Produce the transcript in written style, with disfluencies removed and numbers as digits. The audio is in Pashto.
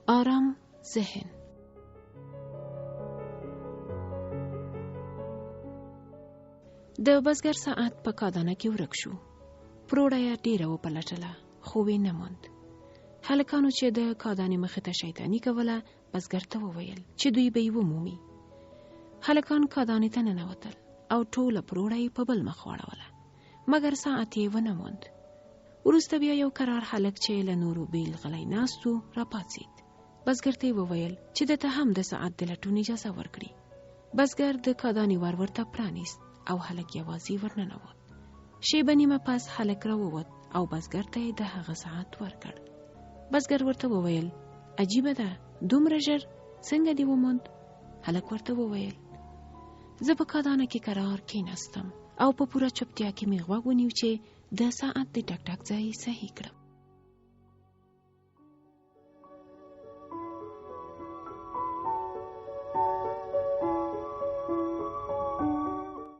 آرام ذهن. د بزګر ساعت په کادانه کې ورک شو. پروړه یې ډیره وپلټله خو یې نه موند. هلکانو چې د کادانې مخې ته شیطاني کوله بزګر ته وویل چې دوی به یې ومومي. هلکان کادانې ته ننوتل او ټوله پروړه یې په بل مخ واړوله مګر ساعت یې ونه موند. وروسته بیا یو کرار هلک چې له نورو بیل غلی ناست و راپاڅېد. بزګر ته یې وویل چې دته هم د ساعت د لټون اجازه ورکړي. بزګر د کادانې ور ورته پرانیست او هلک یوازې ورننوت. شیبه نیمه پس هلک راووت او بزګر ته یې د هغه ساعت ورکړ. بزګر ورته وویل عجیبه ده، دومره ژر څنګه دې وموند؟ هلک ورته وویل زه په کادانه کې کرار کېناستم او په پوره چوپتیا کې مې غوږ ونیو چې د ساعت د ټک ټک ځای صحیح کړم.